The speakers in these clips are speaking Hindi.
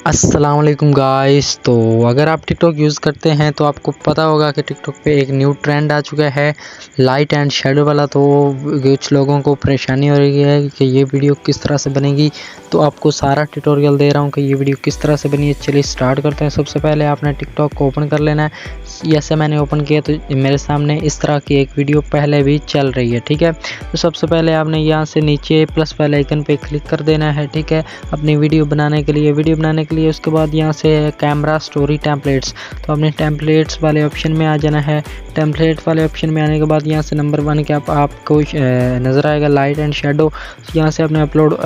अस्सलाम वालेकुम गाइस। तो अगर आप टिकटॉक यूज़ करते हैं तो आपको पता होगा कि टिकटॉक पे एक न्यू ट्रेंड आ चुका है लाइट एंड शेडो वाला। तो कुछ लोगों को परेशानी हो रही है कि ये वीडियो किस तरह से बनेगी, तो आपको सारा ट्यूटोरियल दे रहा हूँ कि ये वीडियो किस तरह से बनी है। चलिए स्टार्ट करते हैं। सबसे पहले आपने टिकटॉक को ओपन कर लेना है। जैसे मैंने ओपन किया तो मेरे सामने इस तरह की एक वीडियो पहले भी चल रही है, ठीक है। तो सबसे पहले आपने यहाँ से नीचे प्लस वाले आइकन पे क्लिक कर देना है, ठीक है, अपनी वीडियो बनाने के लिए। उसके बाद यहाँ से कैमरा स्टोरी टेम्पलेट्स, तो अपने टेम्पलेट्स वाले ऑप्शन में आ जाना है। टेम्पलेट वाले ऑप्शन में आने के बाद यहाँ से नंबर 1 के आपको नज़र आएगा लाइट एंड शेडो। यहाँ से अपने अपलोड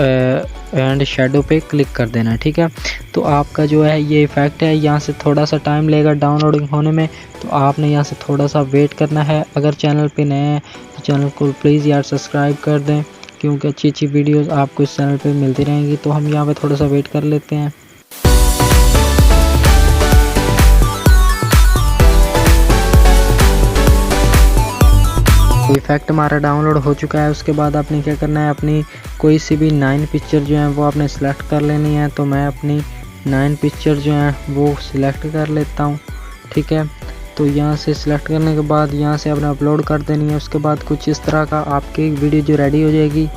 एंड शेडो पे क्लिक कर देना है, ठीक है। तो आपका जो है ये इफ़ेक्ट है, यहाँ से थोड़ा सा टाइम लेगा डाउनलोडिंग होने में, तो आपने यहाँ से थोड़ा सा वेट करना है। अगर चैनल पे नए हैं तो चैनल को प्लीज़ यार सब्सक्राइब कर दें, क्योंकि अच्छी वीडियोस आपको इस चैनल पे मिलती रहेंगी। तो हम यहाँ पे थोड़ा सा वेट कर लेते हैं। इफ़ेक्ट हमारा डाउनलोड हो चुका है। उसके बाद आपने क्या करना है, अपनी कोई सी भी 9 पिक्चर जो है वो आपने सेलेक्ट कर लेनी है। तो मैं अपनी 9 पिक्चर जो है वो सिलेक्ट कर लेता हूँ, ठीक है। तो यहाँ से सिलेक्ट करने के बाद यहाँ से आपने अपलोड कर देनी है। उसके बाद कुछ इस तरह का आपकी वीडियो जो रेडी हो जाएगी,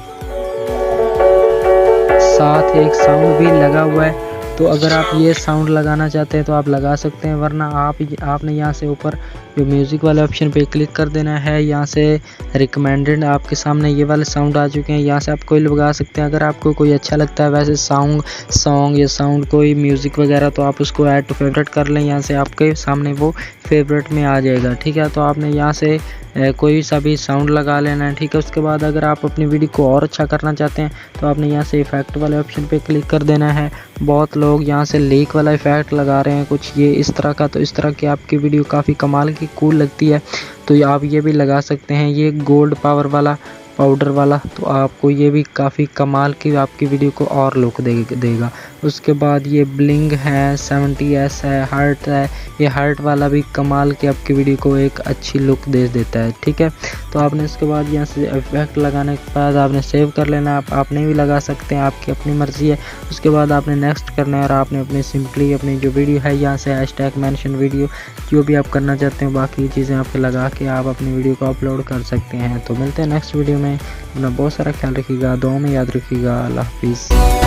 साथ एक साउंड भी लगा हुआ है। तो अगर आप ये साउंड लगाना चाहते हैं तो आप लगा सकते हैं, वरना आपने यहाँ से ऊपर जो म्यूज़िक वाले ऑप्शन पे क्लिक कर देना है। यहाँ से रिकमेंडेड आपके सामने ये वाले साउंड आ चुके हैं, यहाँ से आप कोई लगा सकते हैं। अगर आपको कोई अच्छा लगता है वैसे सॉन्ग या साउंड कोई म्यूज़िक वगैरह, तो आप उसको ऐड टू फेवरेट कर लें। यहाँ से आपके सामने वो फेवरेट में आ जाएगा, ठीक है। तो आपने यहाँ से कोई सा भी साउंड लगा लेना है, ठीक है। उसके बाद अगर आप अपनी वीडियो को और अच्छा करना चाहते हैं तो आपने यहाँ से इफ़ेक्ट वाले ऑप्शन पे क्लिक कर देना है। बहुत लोग यहाँ से लीक वाला इफ़ेक्ट लगा रहे हैं कुछ ये इस तरह का, तो इस तरह की आपकी वीडियो काफ़ी कमाल की कूल लगती है, तो आप ये भी लगा सकते हैं। ये गोल्ड पावर वाला पाउडर वाला, तो आपको ये भी काफ़ी कमाल की आपकी वीडियो को और लुक देगा। उसके बाद ये ब्लिंग है, 70s है, हार्ट है, ये हार्ट वाला भी कमाल की आपकी वीडियो को एक अच्छी लुक दे देता है, ठीक है। तो आपने इसके बाद यहाँ से इफेक्ट लगाने के बाद आपने सेव कर लेना है। आपने भी लगा सकते हैं, आपकी अपनी मर्ज़ी है। उसके बाद आपने नेक्स्ट करना है और आपने अपनी सिंपली अपनी जो वीडियो है यहाँ से हैशटैग मेंशन वीडियो जो भी आप करना चाहते हैं, बाकी चीज़ें आपके लगा के आप अपनी वीडियो को अपलोड कर सकते हैं। तो मिलते हैं नेक्स्ट वीडियो में। अपना बहुत सारा ख्याल रखिएगा, दुआ में याद रखिएगा। अल्लाह हाफिज़।